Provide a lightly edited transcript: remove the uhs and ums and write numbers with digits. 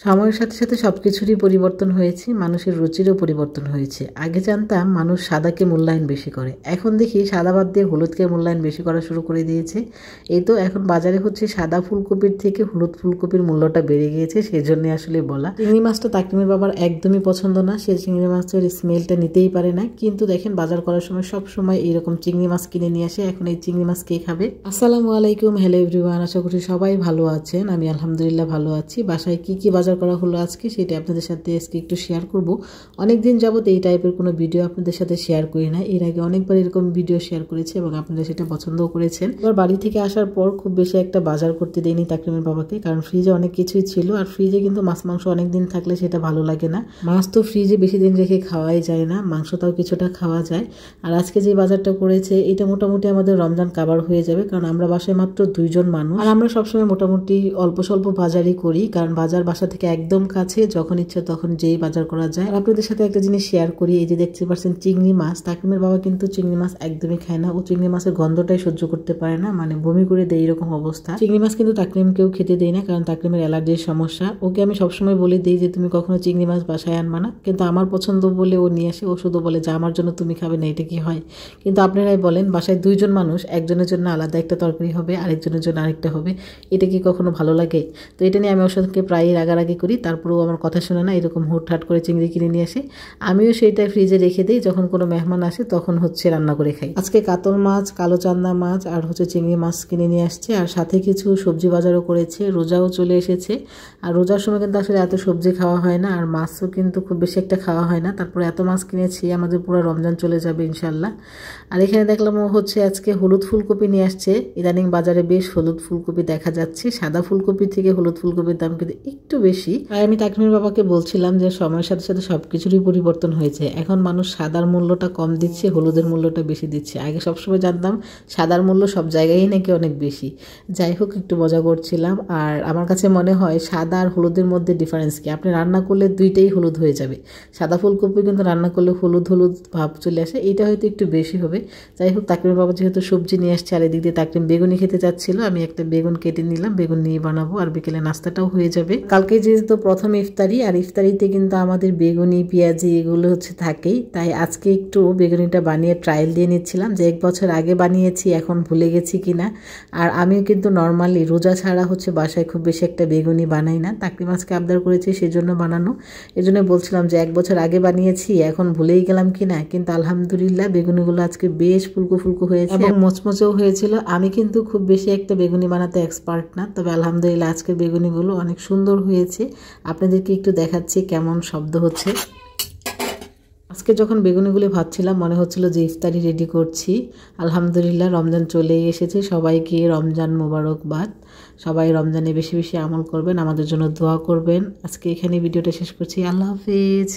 সময়ের সাথে সাথে সবকিছুরই পরিবর্তন হয়েছে, মানুষের রুচিরও পরিবর্তন হয়েছে। আগে জানতাম মানুষ সাদাকে মূল্যায়ন বেশি করে, এখন দেখি সাদা বাদ দিয়ে হলুদকে মূল্যায়ন বেশি করা শুরু করে দিয়েছে। এই তো এখন বাজারে হচ্ছে সাদা ফুলকপির থেকে হলুদ ফুলকপির মূল্যটা বেড়ে গিয়েছে, সেই জন্য আসলে বলা। চিংড়ি মাছটা তাকিমের বাবার একদমই পছন্দ না, সে চিংড়ি মাছের স্মেলটা নিতেই পারে না। কিন্তু দেখেন বাজার করার সময় সব সময় এইরকম চিংড়ি মাছ কিনে নিয়ে আসে। এখন এই চিংড়ি মাছ কে খাবে? আসসালামু আলাইকুম, হ্যালো এভরিওয়ান, আশা করি সবাই ভালো আছেন। আমি আলহামদুলিল্লাহ ভালো আছি। বাসায় কি কি বাজার করা হলো আজকে সেটা আপনাদের সাথে আজকে একটু শেয়ার করব। অনেকদিন যাবত এই টাইপের কোনো ভিডিও আপনাদের সাথে শেয়ার করি না। এর আগে অনেকবার এরকম ভিডিও শেয়ার করেছি এবং আপনারা সেটা পছন্দও করেছেন। এবার বাড়ি থেকে আসার পর খুব বেশি একটা বাজার করতে দেয়নি তাকরিমের বাবাকে, কারণ ফ্রিজে অনেক কিছুই ছিল। আর ফ্রিজে কিন্তু মাছ মাংস অনেকদিন থাকলে সেটা ভালো লাগে না। মাছ তো ফ্রিজে বেশি দিন রেখে খাওয়াই যায় না, মাংসটাও কিছুটা খাওয়া যায়। আর আজকে যে বাজারটা করেছে এটা মোটামুটি আমাদের রমজান কাভার হয়ে যাবে, কারণ আমরা বাসায় মাত্র 2 জন মানুষ। আর আমরা সবসময় মোটামুটি অল্প স্বল্প বাজারই করি, কারণ বাজার বাসা থেকে একদম কাছে, যখন ইচ্ছা তখন যেই বাজার করা যায়। আর আপনাদের সাথে একটা জিনিস শেয়ার করি, এই যে দেখতে পাচ্ছেন চিংড়ি মাছ, তাকিমের বাবা কিন্তু চিংড়ি মাছ একদমই খায় না। ও চিংড়ি মাছের গন্ধটাই সহ্য করতে পারে না, মানে বমি করে দেয় এরকম অবস্থা। চিংড়ি মাছ কিন্তু তাকরিমকেও খেতে দেয় না, কারণ তাকরিমের অ্যালার্জির সমস্যা। ওকে আমি সবসময় বলে দিই যে তুমি কখনো চিংড়ি মাছ বাসায় আনবা না, কিন্তু আমার পছন্দ বলে ও নিয়ে আসে। ও শুধু বলে যে আমার জন্য তুমি খাবে না, এটা কি হয়? কিন্তু আপনারাই বলেন, বাসায় 2 জন মানুষ, একজনের জন্য আলাদা একটা তরকারি হবে, আরেকজনের জন্য আরেকটা হবে, এটা কি কখনো ভালো লাগে? তো এটা নিয়ে আমি ওর সাথে প্রায়ই রাগারাগি করি, তারপরেও আমার কথা শোনে না। এরকম হুটহাট করে চিংড়ি কিনে নিয়ে আসে, আমিও সেইটা ফ্রিজে রেখে দিই। যখন কোনো মেহমান আসে তখন হচ্ছে রান্না করে খাই। আজকে কাতল মাছ, কালো চান্দা মাছ আর হচ্ছে চিংড়ি মাছ কিনে নিয়ে আসছে, আর সাথে কিছু সবজি বাজারও করেছে। রোজাও চলে এসেছে, আর রোজার সময় কিন্তু আসলে এত সবজি খাওয়া হয় না, আর মাছও কিন্তু খুব বেশি একটা খাওয়া হয় না। তারপরে এত মাছ কিনেছি, আমাদের পুরো রমজান চলে যাবে ইনশাল্লাহ। আর এখানে দেখলাম ও হচ্ছে আজকে হলুদ ফুলকপি নিয়ে আসছে। ইদানিং বাজারে বেশ হলুদ ফুলকপি দেখা যাচ্ছে, সাদা ফুলকপি থেকে হলুদ ফুলকপির দাম কিন্তু একটু বেশি। আর আমি তাকরিমের বাবাকে বলছিলাম যে সময়ের সাথে সাথে সবকিছুরই পরিবর্তন হয়েছে। এখন মানুষ সাদার মূল্যটা কম দিচ্ছে, হলুদের মূল্যটা বেশি দিচ্ছে। আগে সবসময় জানতাম সাদার মূল্য সব জায়গায় নাকি অনেক বেশি। যাই হোক, একটু মজা করছিলাম। আর আমার কাছে মনে হয় সাদা আর হলুদের মধ্যে ডিফারেন্স কি? আপনি রান্না করলে দুইটাই হলুদ হয়ে যাবে। সাদা ফুলকপি কিন্তু রান্না করলে হলুদ হলুদ ভাব চলে আসে, এটা হয়তো একটু বেশি হবে। যাই হোক, তাকরিমের বাবা যেহেতু সবজি নিয়ে আসছে, আর এদিক দিয়ে তাকরিম বেগুনি খেতে চাচ্ছিল, আমি একটা বেগুন কেটে নিলাম, বেগুন নিয়ে বানাবো, আর বিকেলে নাস্তাটাও হয়ে যাবে। কালকে যেহেতু প্রথম ইফতারি, আর ইফতারিতে কিন্তু আমাদের বেগুনি পেঁয়াজি এগুলো হচ্ছে থাকেই, তাই আজকে একটু বেগুনিটা বানিয়ে ট্রায়াল দিয়ে নিচ্ছিলাম যে 1 বছর আগে বানিয়েছি, এখন ভুলে গেছি কিনা। আর আমিও কিন্তু নর্মালি রোজা ছাড়া হচ্ছে বাসায় খুব বেশি একটা বেগুনি বানাই না। তাকরিম আজকে আবদার করেছি, সেজন্য বানানো। এজন্য বলছিলাম যে 1 বছর আগে বানিয়েছি, এখন ভুলেই গেলাম কিনা। কিন্তু আলহামদুলিল্লাহ বেগুনিগুলো আজকে বেশ ফুলকো ফুলকো হয়েছে এবং মচমচেও হয়েছিল। আমি কিন্তু খুব বেশি একটা বেগুনি বানাতে এক্সপার্ট না, তবে আলহামদুলিল্লাহ আজকের বেগুনিগুলো অনেক সুন্দর হয়েছে। আপনাদেরকে একটু দেখাচ্ছি কেমন শব্দ হচ্ছে। আজকে যখন বেগুনিগুলি ভাজছিলাম মনে হচ্ছিল যে ইফতারি রেডি করছি। আলহামদুলিল্লাহ রমজান চলেই এসেছে, সবাইকে রমজান মোবারকবাদ। সবাই রমজানে বেশি বেশি আমল করবেন, আমাদের জন্য দোয়া করবেন। আজকে এখানে ভিডিওটা শেষ করছি। আল্লাহ হাফিজ।